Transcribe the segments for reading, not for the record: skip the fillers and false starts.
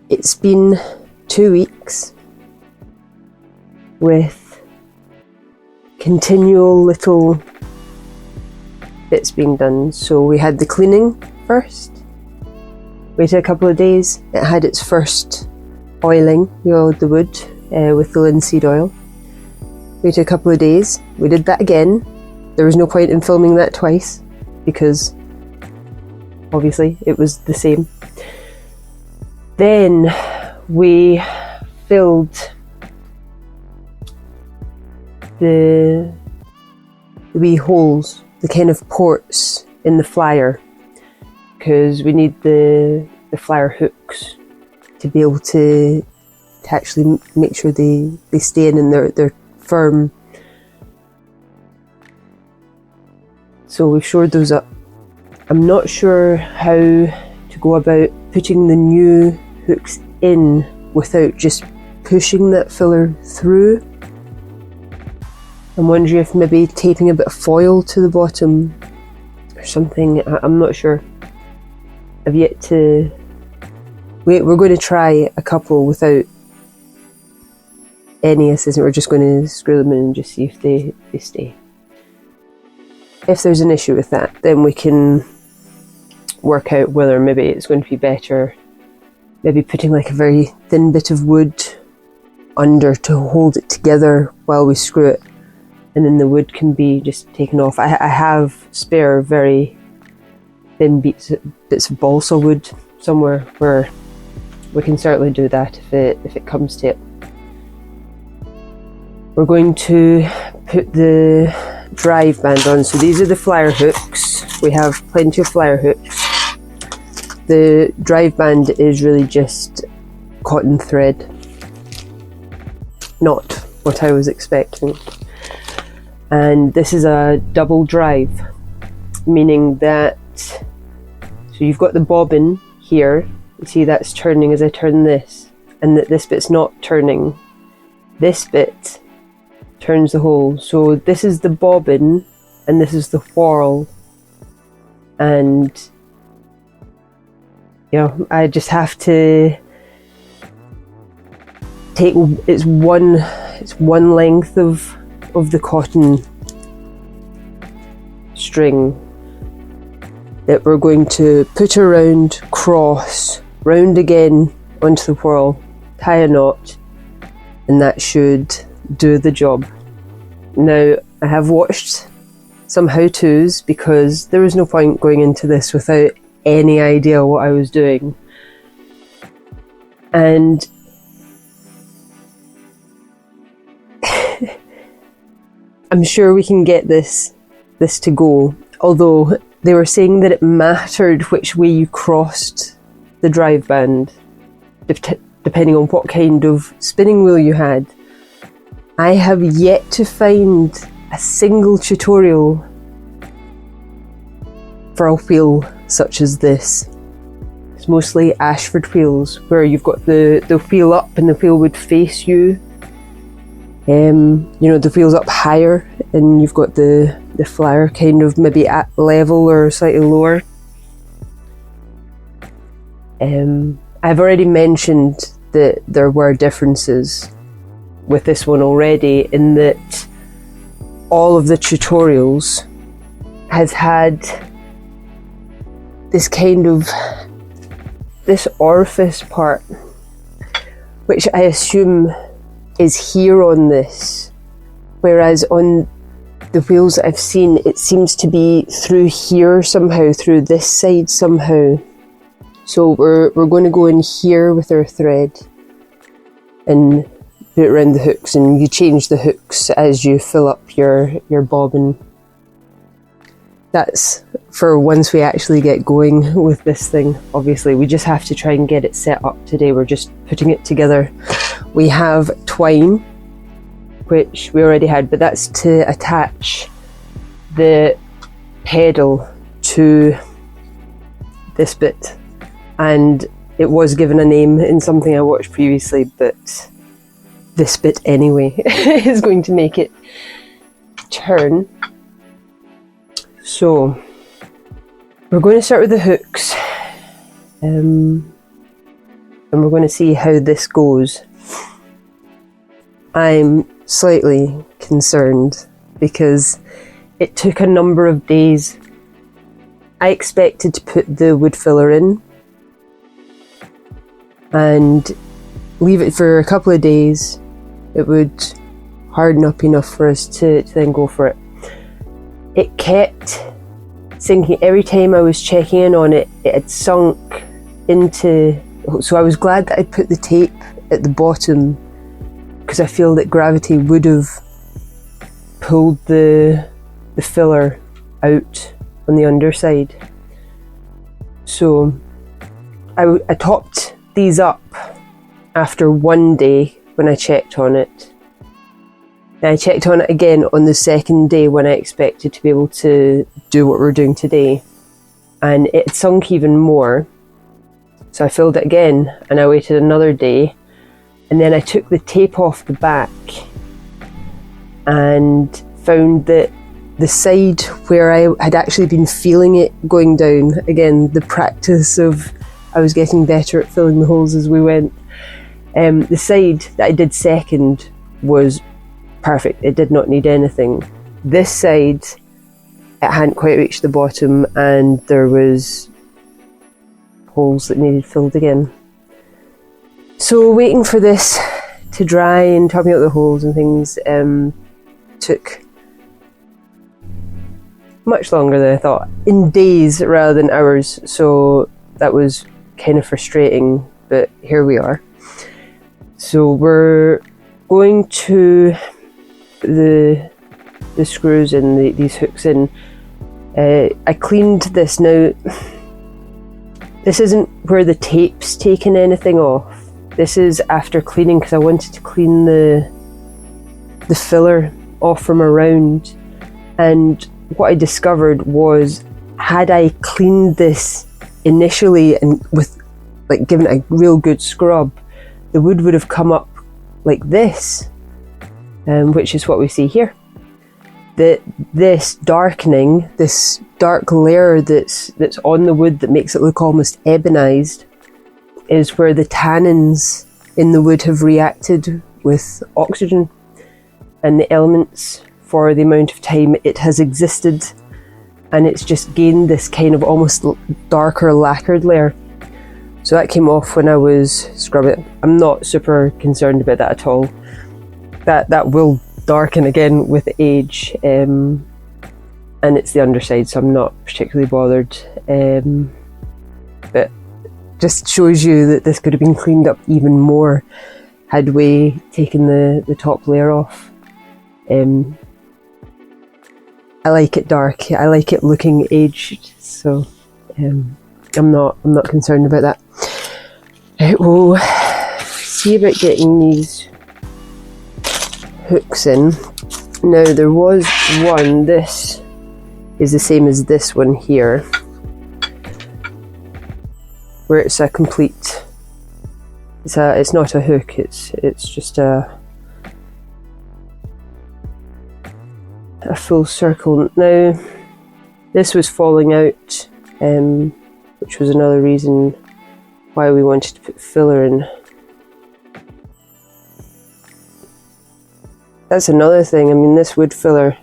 It's been 2 weeks with continual little bits being done. So we had the cleaning first, waited a couple of days, it had its first oiling. We oiled the wood with the linseed oil. Waited a couple of days, we did that again. There was no point in filming that twice because obviously it was the same. Then we filled the wee holes, the kind of ports in the flyer, because we need the flyer hooks to be able to actually make sure they stay in and they're firm. So we've shored those up. I'm not sure how to go about putting the new hooks in without just pushing that filler through. I'm wondering if maybe taping a bit of foil to the bottom or something. I'm not sure. I've yet to... We're going to try a couple without any assistance. We're just going to screw them in and just see if they stay. If there's an issue with that, then we can work out whether maybe it's going to be better maybe putting like a very thin bit of wood under to hold it together while we screw it, and then the wood can be just taken off. I have spare very thin bits of balsa wood somewhere where we can certainly do that if it comes to it. We're going to put the drive band on. So these are the flyer hooks. We have plenty of flyer hooks. The drive band is really just cotton thread. Not what I was expecting. And this is a double drive, meaning that, so you've got the bobbin here, you see that's turning as I turn this, and that this bit's not turning. This bit turns the hole. So this is the bobbin and this is the whorl, and you know, I just have to take it's one length of the cotton string that we're going to put around, cross, round again onto the whorl, tie a knot, and that should do the job. Now, I have watched some how-tos because there was no point going into this without any idea what I was doing. And I'm sure we can get this to go, although they were saying that it mattered which way you crossed the drive band, depending on what kind of spinning wheel you had. I have yet to find a single tutorial for a wheel such as this. It's mostly Ashford wheels, where you've got the wheel up and the wheel would face you. You know, the wheel's up higher and you've got the flyer kind of maybe at level or slightly lower. I've already mentioned that there were differences with this one already, in that all of the tutorials has had this kind of this orifice part, which I assume is here on this, whereas on the wheels that I've seen it seems to be through here somehow, through this side somehow. So we're going to go in here with our thread and put it around the hooks, and you change the hooks as you fill up your bobbin. That's for once we actually get going with this thing. Obviously we just have to try and get it set up today. We're just putting it together. We have twine, which we already had, but that's to attach the pedal to this bit, and it was given a name in something I watched previously, but this bit anyway is going to make it turn. So we're going to start with the hooks. and we're going to see how this goes. I'm slightly concerned because it took a number of days. I expected to put the wood filler in and leave it for a couple of days. It would harden up enough for us to then go for it. It kept sinking. Every time I was checking in on it, it had sunk into... So I was glad that I'd put the tape at the bottom, because I feel that gravity would have pulled the filler out on the underside. So I topped these up after one day when I checked on it. And I checked on it again on the second day when I expected to be able to do what we're doing today. And it sunk even more. So I filled it again and I waited another day. And then I took the tape off the back and found that the side where I had actually been feeling it going down, again, the practice of, I was getting better at filling the holes as we went. The side that I did second was perfect. It did not need anything. This side, it hadn't quite reached the bottom and there was holes that needed filled again. So waiting for this to dry and topping out the holes and things took much longer than I thought, in days rather than hours, so that was kind of frustrating, but here we are. So we're going to the screws and these hooks in. I cleaned this. Now this isn't where the tape's taken anything off. This is after cleaning, because I wanted to clean the filler off from around. And what I discovered was, had I cleaned this initially and with like given it a real good scrub, the wood would have come up like this, which is what we see here. This darkening, this dark layer that's on the wood that makes it look almost ebonized, is where the tannins in the wood have reacted with oxygen and the elements for the amount of time it has existed, and it's just gained this kind of almost darker lacquered layer. So that came off when I was scrubbing it. I'm not super concerned about that at all. That will darken again with age, and it's the underside, so I'm not particularly bothered. But just shows you that this could have been cleaned up even more had we taken the top layer off. I like it dark. I like it looking aged, so I'm not concerned about that. Right, we'll see about getting these hooks in. Now there was one. This is the same as this one here, where it's a complete. It's not a hook. It's just a full circle. Now this was falling out, which was another reason why we wanted to put filler in. That's another thing. I mean, this wood filler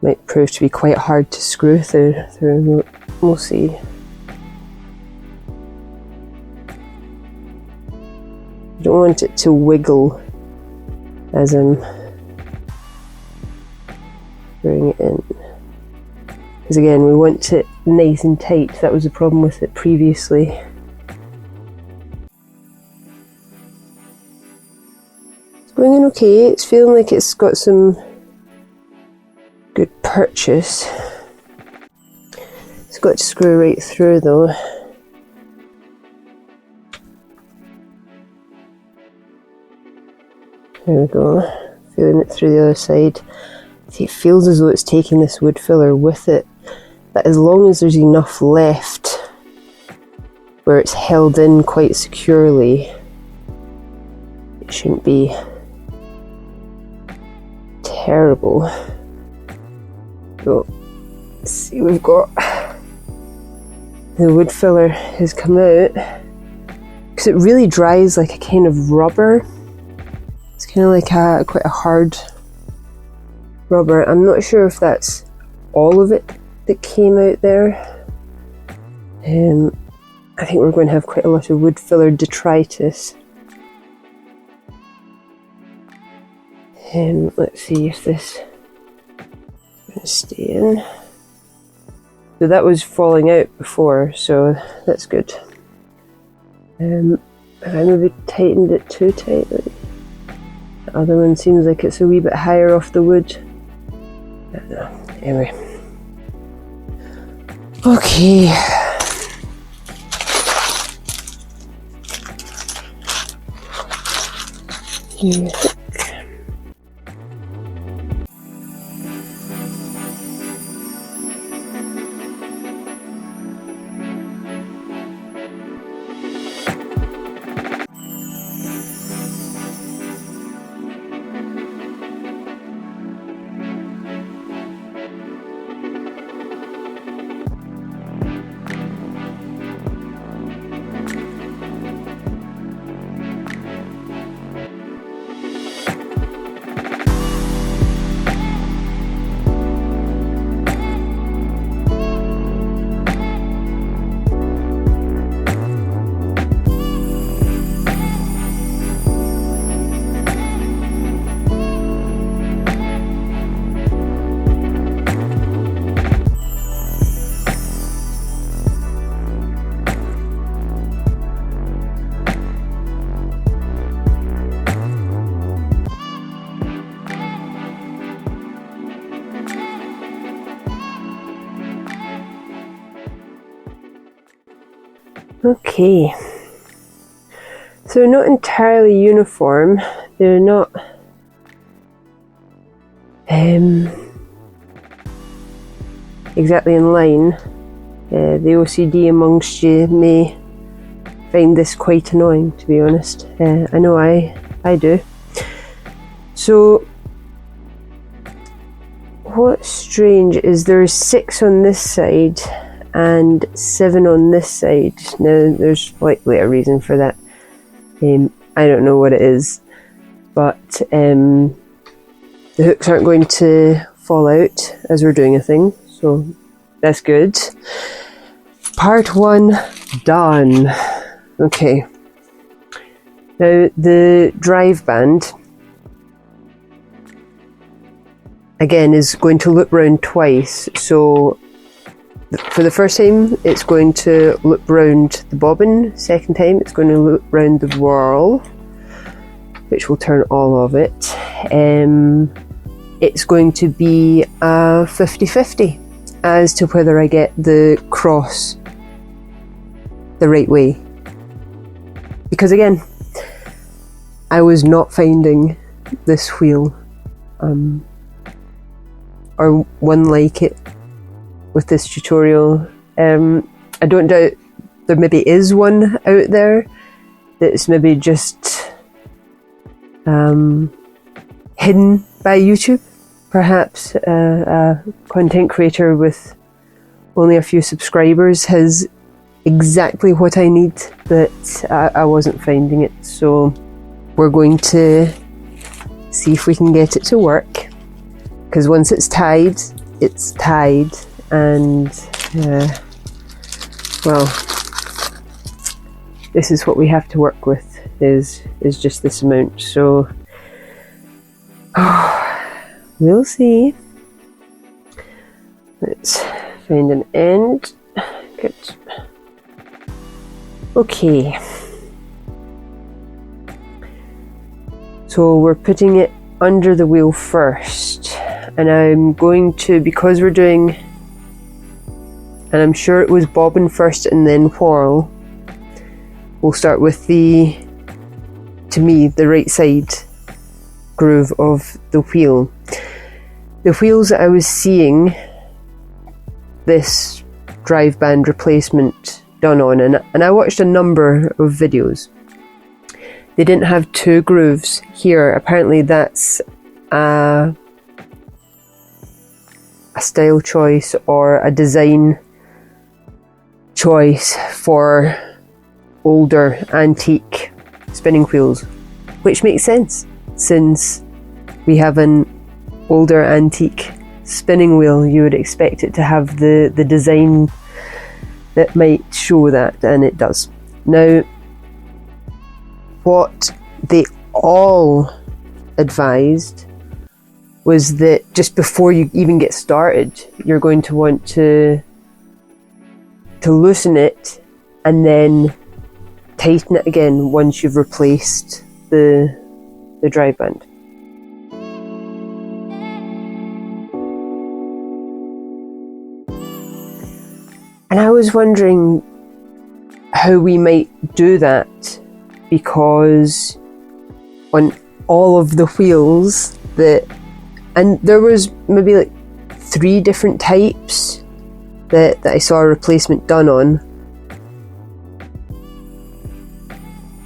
might prove to be quite hard to screw through. We'll see. I don't want it to wiggle as I'm screwing it in. Because again, we want it nice and tight. That was the problem with it previously. It's going in okay. It's feeling like it's got some good purchase. It's got to screw right through though. There we go. Feeling it through the other side. See, it feels as though it's taking this wood filler with it. But as long as there's enough left where it's held in quite securely, it shouldn't be terrible. So, let's see, we've got the wood filler has come out. because it really dries like a kind of rubber. It's kind of like quite a hard rubber. I'm not sure if that's all of it that came out there. I think we're going to have quite a lot of wood filler detritus. Let's see if this is going to stay in. So that was falling out before, so that's good. Have I maybe tightened it too tightly? The other one seems like it's a wee bit higher off the wood. I don't know. Anyway. Okay. Here. Okay, so they're not entirely uniform. They're not exactly in line. The OCD amongst you may find this quite annoying, to be honest. I know I do. So what's strange is there's 6 on this side and 7 on this side. Now there's likely a reason for that. I don't know what it is, but the hooks aren't going to fall out as we're doing a thing, so that's good. Part 1 done. Okay, now the drive band again is going to loop round twice. So for the first time it's going to loop round the bobbin, second time it's going to loop round the whorl, which will turn all of it. It's going to be a 50-50 as to whether I get the cross the right way, because again I was not finding this wheel or one like it with this tutorial. I don't doubt there maybe is one out there that's maybe just hidden by YouTube. Perhaps a content creator with only a few subscribers has exactly what I need, but I wasn't finding it. So we're going to see if we can get it to work, because once it's tied, and well, this is what we have to work with, is just this amount. So we'll see. Let's find an end. Good. Okay. So we're putting it under the wheel first, and I'm going to, because we're doing, and I'm sure it was bobbin first and then whorl, we'll start with the, to me, the right side groove of the wheel. The wheels that I was seeing this drive band replacement done on, and I watched a number of videos, they didn't have 2 grooves here. Apparently that's a style choice or a design choice for older antique spinning wheels, which makes sense since we have an older antique spinning wheel. You would expect it to have the design that might show that, and it does. Now, what they all advised was that just before you even get started, you're going to want to loosen it and then tighten it again once you've replaced the drive band. And I was wondering how we might do that, because on all of the wheels and there was maybe like 3 different types that I saw a replacement done on.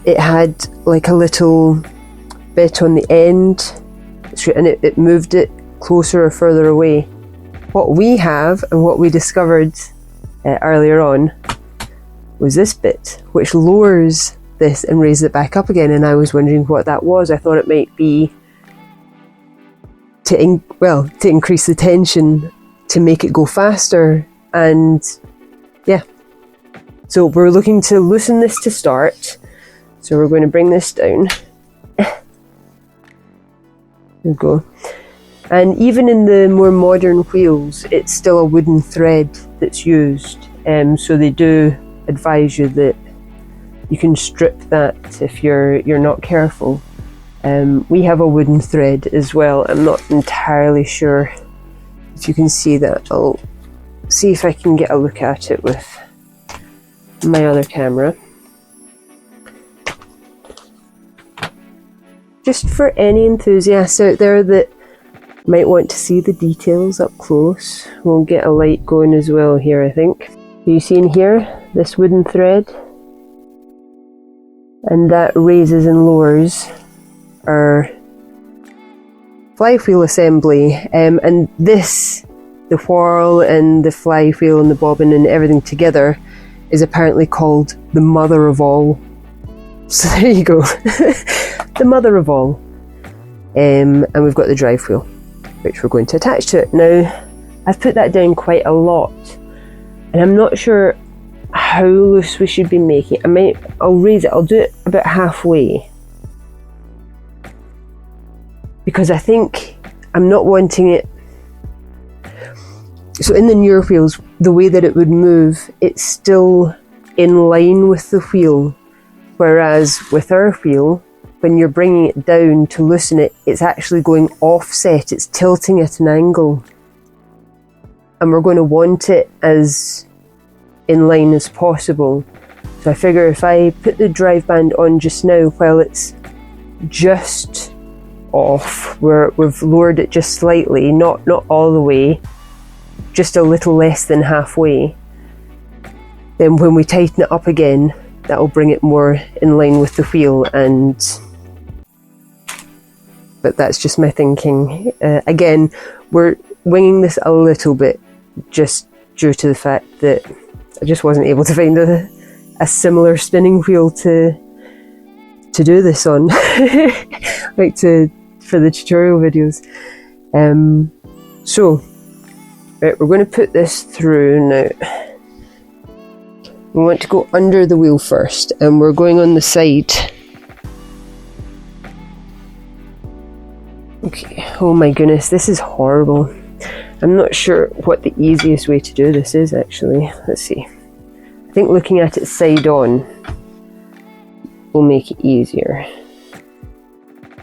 It had like a little bit on the end, and it moved it closer or further away. What we have and what we discovered earlier on was this bit, which lowers this and raises it back up again, and I was wondering what that was. I thought it might be to increase the tension, to make it go faster, and yeah. So we're looking to loosen this to start. So we're going to bring this down. There we go. And even in the more modern wheels, it's still a wooden thread that's used. So they do advise you that you can strip that if you're not careful. We have a wooden thread as well. I'm not entirely sure if you can see that. I'll see if I can get a look at it with my other camera. Just for any enthusiasts out there that might want to see the details up close, we'll get a light going as well here, I think. You see in here, this wooden thread, and that raises and lowers our flywheel assembly, and this, the whorl and the flywheel and the bobbin and everything together, is apparently called the mother of all. So there you go. The mother of all. And we've got the drive wheel, which we're going to attach to it. Now, I've put that down quite a lot, and I'm not sure how loose we should be making. I'll raise it, I'll do it about halfway, because I think I'm not wanting it. So in the newer wheels, the way that it would move, it's still in line with the wheel, whereas with our wheel, when you're bringing it down to loosen it, it's actually going offset, it's tilting at an angle. And we're going to want it as in line as possible. So I figure if I put the drive band on just now while it's just off, we've lowered it just slightly, not all the way, just a little less than halfway. Then when we tighten it up again, that will bring it more in line with the wheel. But that's just my thinking. Again, we're winging this a little bit, just due to the fact that I just wasn't able to find a similar spinning wheel to do this on, like for the tutorial videos. So, right, we're going to put this through now. We want to go under the wheel first, and we're going on the side. Okay, oh my goodness, this is horrible. I'm not sure what the easiest way to do this is, actually. Let's see. I think looking at it side on will make it easier.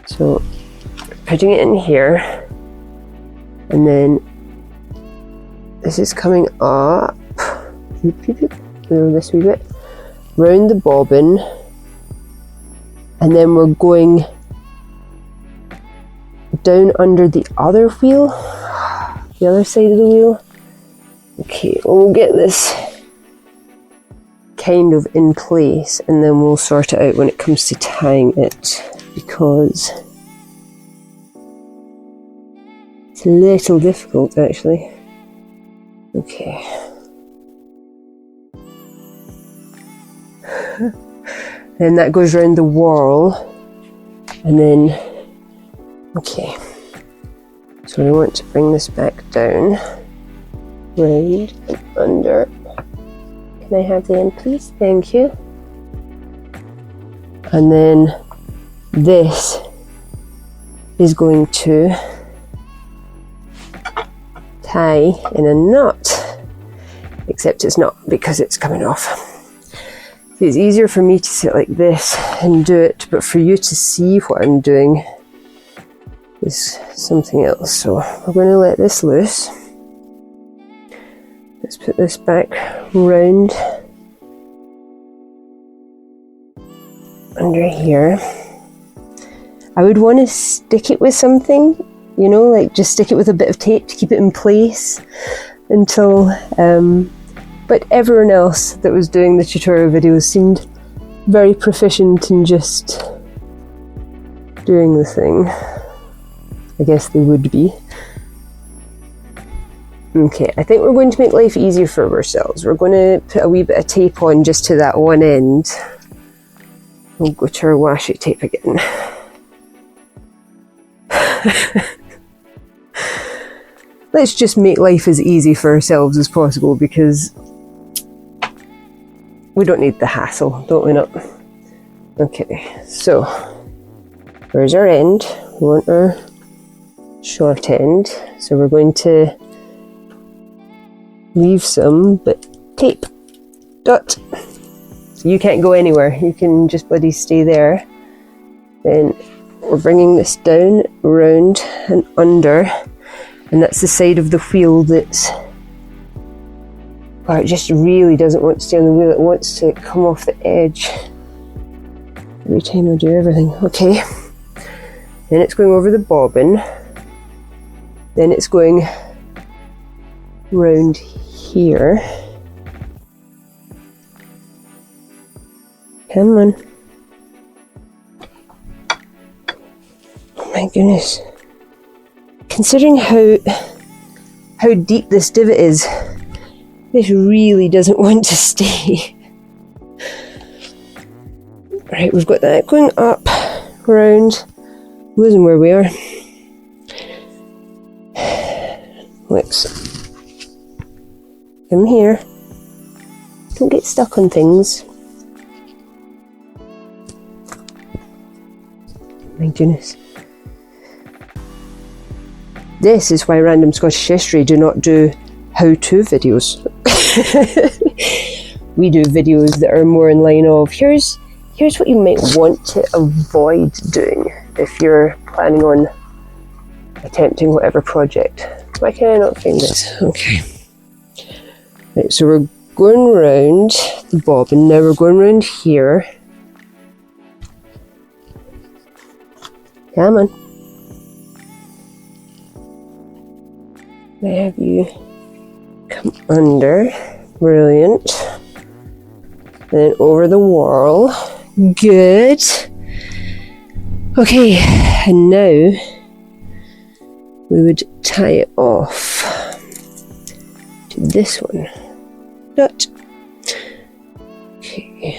So, putting it in here, and then this is coming up, this wee bit, round the bobbin, and then we're going down under the other wheel, the other side of the wheel. Okay, we'll get this kind of in place, and then we'll sort it out when it comes to tying it, because it's a little difficult actually. Okay. Then that goes around the wall, and then, okay, so we want to bring this back down, round and under. Can I have the end, please? Thank you. And then this is going to tie in a knot, except it's not because it's coming off. It's easier for me to sit like this and do it, but for you to see what I'm doing is something else. So we're going to let this loose. Let's put this back round under here. I would want to stick it with something, you know, like just stick it with a bit of tape to keep it in place until, but everyone else that was doing the tutorial videos seemed very proficient in just doing the thing. I guess they would be. Okay, I think we're going to make life easier for ourselves. We're going to put a wee bit of tape on just to that one end. We'll go to our washi tape again. Let's just make life as easy for ourselves as possible, because we don't need the hassle, don't we not? Okay, so where's our end? We want our short end, so we're going to leave some, but tape. Dot. So you can't go anywhere, you can just bloody stay there. Then we're bringing this down, round and under, and that's the side of the wheel that's, or it just really doesn't want to stay on the wheel, it wants to come off the edge every time I do everything. Okay, then it's going over the bobbin, then it's going round here. Come on. Oh my goodness. Considering how deep this divot is, this really doesn't want to stay. Right, we've got that going up, round, losing where we are. Let's come here. Don't get stuck on things. My goodness. This is why Random Scottish History do not do how-to videos. We do videos that are more in line of, here's what you might want to avoid doing if you're planning on attempting whatever project. Why can I not find this? Okay. Right, so we're going round the bobbin, now we're going round here. Come on. I have you come under. Brilliant. Then over the wall. Good. Okay, and now we would tie it off to this one. Dot. Okay.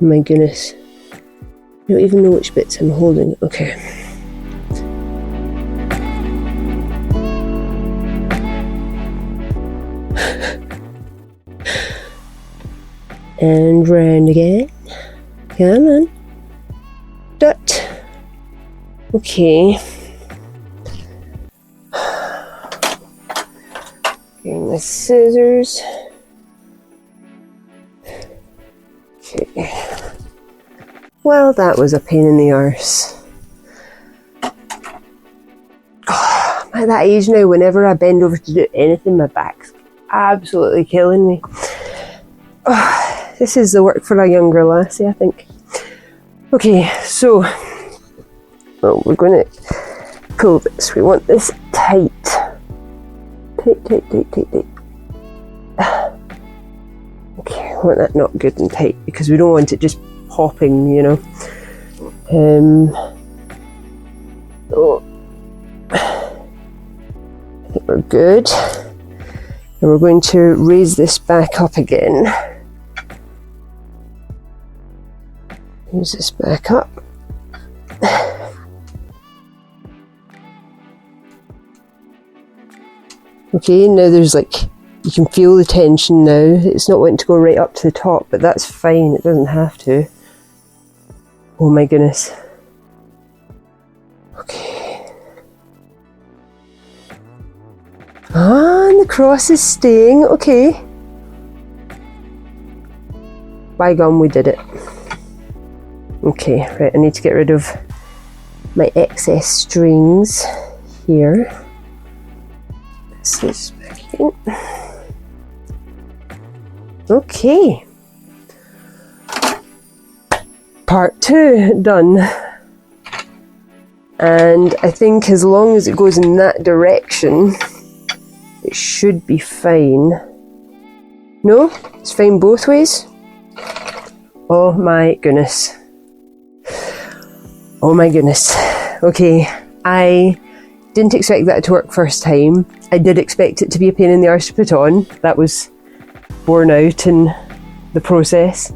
My goodness. I don't even know which bits I'm holding. Okay. And round again. Come on. Dot. Okay. Getting the scissors. Okay. Well, that was a pain in the arse. Oh, I'm at that age now, whenever I bend over to do anything, my back's absolutely killing me. Oh, this is the work for a younger lassie, I think. Okay, so we're going to pull this. We want this tight. Tight, tight, tight, tight, tight. Okay, I want that not good and tight because we don't want it just popping, you know. Oh, I think we're good. And we're going to raise this back up again. Use this back up. Okay, now there's like, you can feel the tension now. It's not wanting to go right up to the top, but that's fine, it doesn't have to. Oh my goodness. Okay. Ah, and the cross is staying, okay. By gum, we did it. Okay, right, I need to get rid of my excess strings here. This back in. Okay. Part 2 done. And I think as long as it goes in that direction, it should be fine. No? It's fine both ways? Oh my goodness. Oh my goodness. Okay, I didn't expect that to work first time. I did expect it to be a pain in the arse to put on. That was borne out in the process.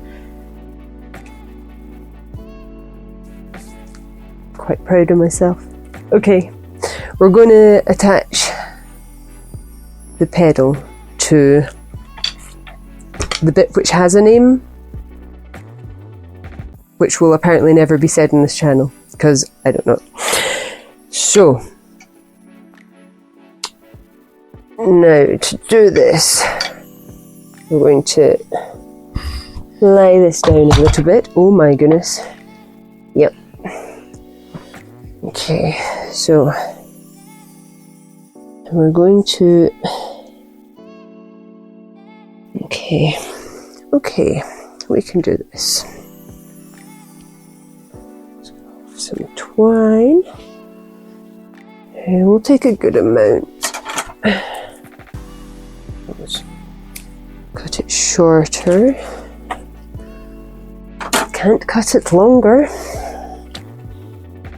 Quite proud of myself. Okay, we're going to attach the pedal to the bit which has a name, which will apparently never be said in this channel, because I don't know. So, now to do this, we're going to lie this down a little bit. Oh my goodness. Yep. Okay, so we're going to, okay, we can do this. Some twine, and we'll take a good amount. Let's cut it shorter. Can't cut it longer.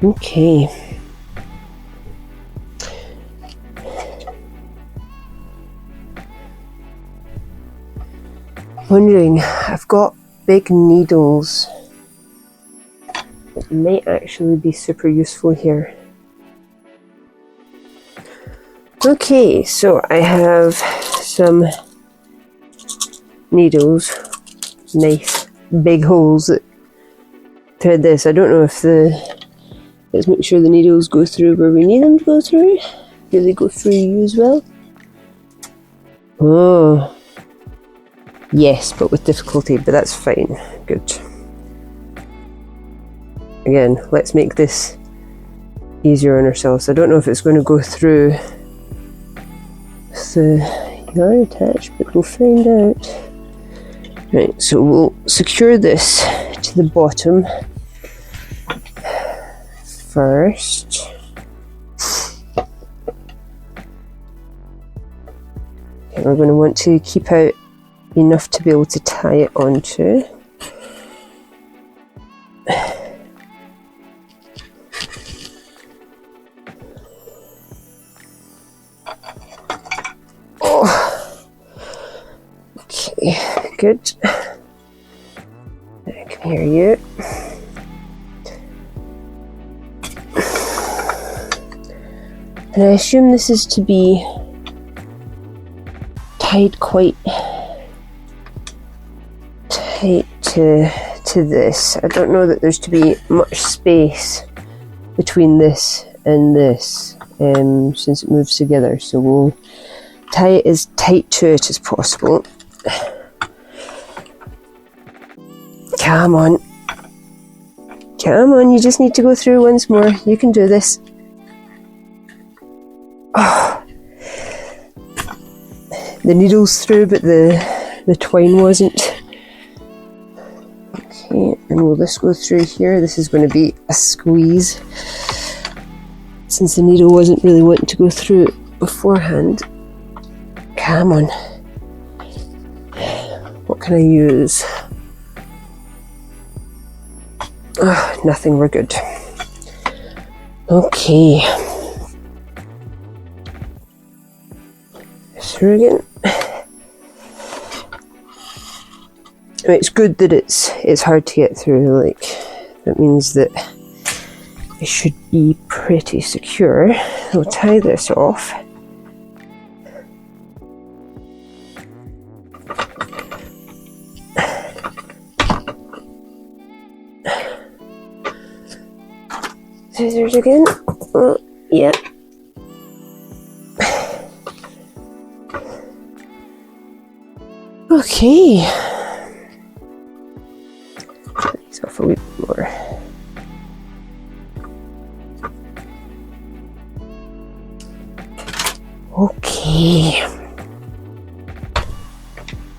Okay. Wondering, I've got big needles. It may actually be super useful here. Okay, so I have some needles, nice big holes that thread this. I don't know if let's make sure the needles go through where we need them to go through. Do they go through you as well? Oh, yes, but with difficulty, but that's fine. Good. Again, let's make this easier on ourselves. I don't know if it's going to go through the yarn attached, but we'll find out. Right, so we'll secure this to the bottom first. Okay, we're going to want to keep out enough to be able to tie it onto. Good. I can hear you. And I assume this is to be tied quite tight to this. I don't know that there's to be much space between this and this, since it moves together. So we'll tie it as tight to it as possible. Come on. Come on, you just need to go through once more. You can do this. Oh. The needle's through, but the twine wasn't. Okay, and will this go through here? This is going to be a squeeze, since the needle wasn't really wanting to go through beforehand. Come on. What can I use? Oh, nothing, we're good. Okay. Through again. It's good that it's hard to get through, like, That means that it should be pretty secure. We'll tie this off. Scissors again. Yeah. Okay. Put these off a wee bit more. Okay.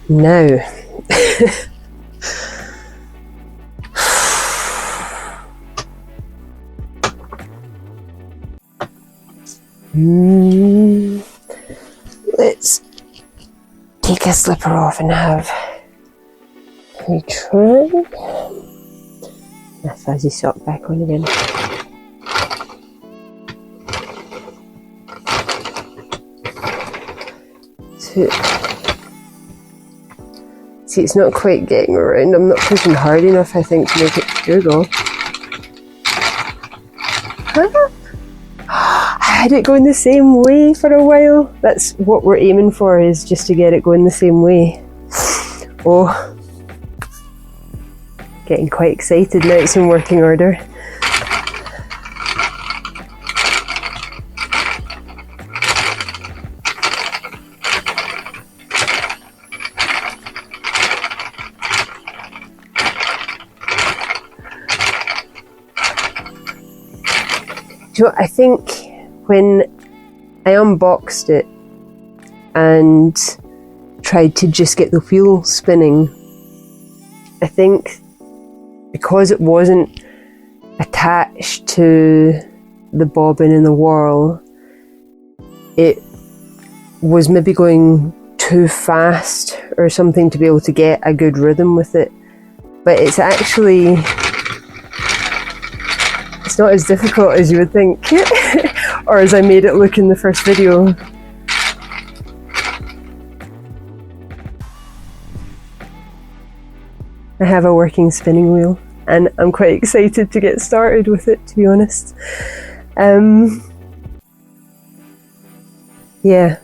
Now. Let's take a slipper off and have a try. That fuzzy sock back on again. So, see, it's not quite getting around. I'm not pushing hard enough, I think, to make it through though. I had it going the same way for a while. That's what we're aiming for, is just to get it going the same way. Oh, getting quite excited now it's in working order. Do you know what, I think when I unboxed it and tried to just get the wheel spinning, I think because it wasn't attached to the bobbin in the whorl, it was maybe going too fast or something to be able to get a good rhythm with it. But it's actually, it's not as difficult as you would think, or as I made it look in the first video. I have a working spinning wheel and I'm quite excited to get started with it, to be honest. Yeah,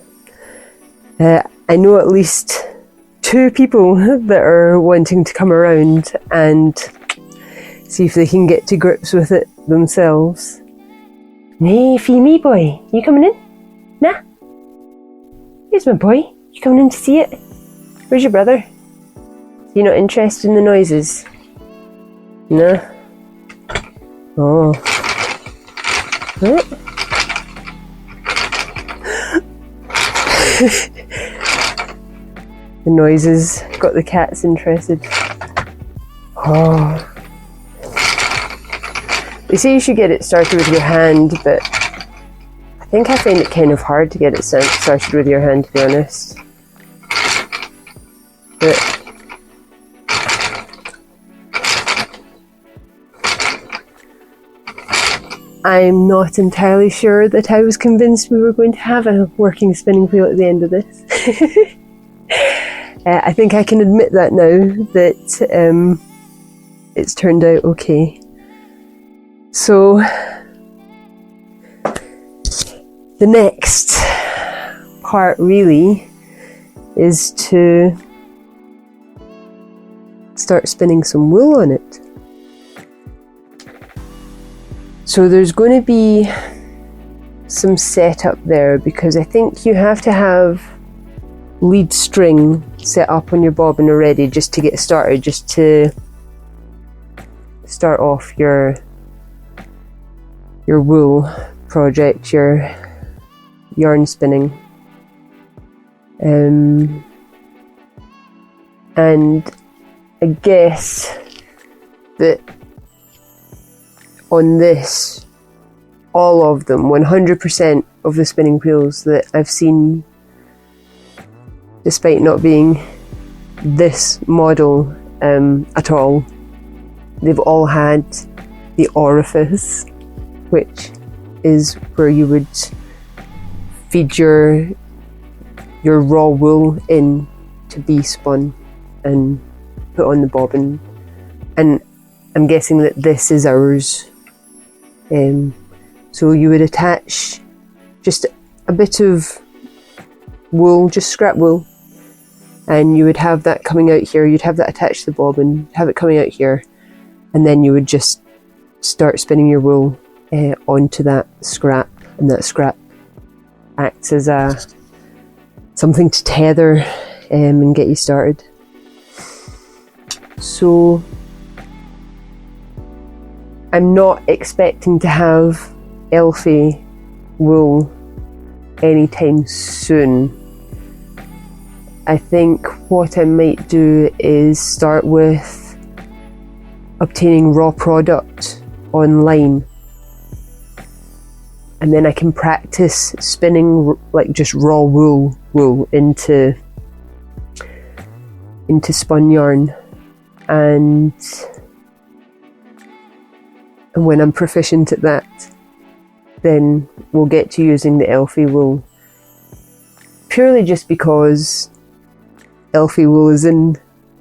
I know at least 2 people that are wanting to come around and see if they can get to grips with it themselves. Nay, Fee boy, you coming in? Nah? Here's my boy, you coming in to see it? Where's your brother? You're not interested in the noises? No? Oh. What? The noises got the cats interested. Oh. They say you should get it started with your hand, but I think I find it kind of hard to get it started with your hand, to be honest. But I'm not entirely sure that I was convinced we were going to have a working spinning wheel at the end of this. I think I can admit that now, that it's turned out okay. So, the next part really is to start spinning some wool on it. So there's going to be some setup there, because I think you have to have lead string set up on your bobbin already just to get started, just to start off your wool project, your yarn spinning. And I guess that on this, all of them, 100% of the spinning wheels that I've seen, despite not being this model at all, they've all had the orifice, which is where you would feed your raw wool in to be spun and put on the bobbin. And I'm guessing that this is ours. So you would attach just a bit of wool, just scrap wool, and you would have that coming out here. You'd have that attached to the bobbin, have it coming out here, and then you would just start spinning your wool onto that scrap, and that scrap acts as something to tether and get you started. So I'm not expecting to have Elfie wool anytime soon. I think what I might do is start with obtaining raw product online, and then I can practice spinning like just raw wool into spun yarn, and when I'm proficient at that, then we'll get to using the Elfie wool, purely just because Elfie wool is in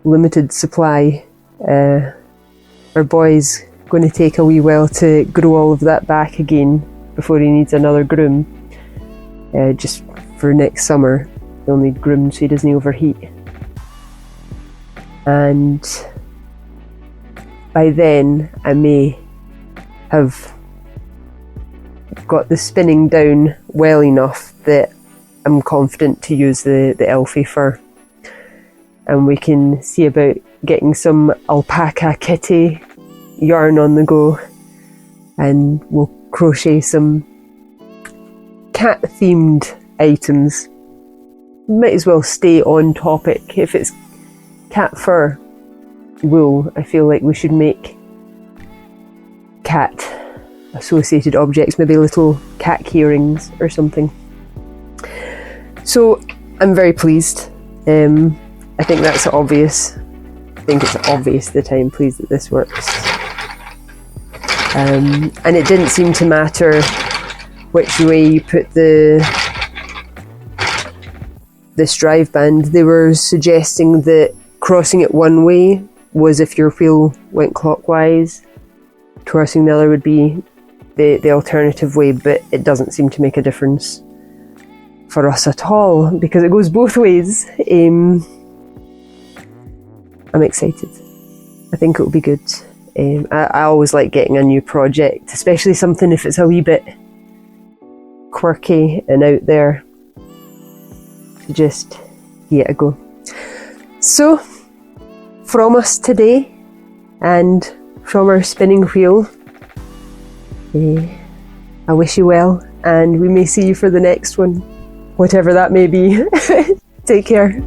limited supply. Our boy's going to take a wee while to grow all of that back again before he needs another groom. Just for next summer, he'll need groomed so he doesn't overheat. And by then I may have got the spinning down well enough that I'm confident to use the Elfie fur. And we can see about getting some alpaca kitty yarn on the go, and we'll crochet some cat themed items. Might as well stay on topic. If it's cat fur wool, I feel like we should make cat associated objects, maybe little cat key rings or something. So I'm very pleased. I think that's obvious. I think it's obvious that I'm pleased that this works. And it didn't seem to matter which way you put this drive band. They were suggesting that crossing it one way was if your wheel went clockwise, crossing the other would be the alternative way, but it doesn't seem to make a difference for us at all because it goes both ways. I'm excited. I think it'll be good. I always like getting a new project, especially something if it's a wee bit quirky and out there, to just give it a go. So, from us today, and from our spinning wheel, I wish you well, and we may see you for the next one, whatever that may be. Take care.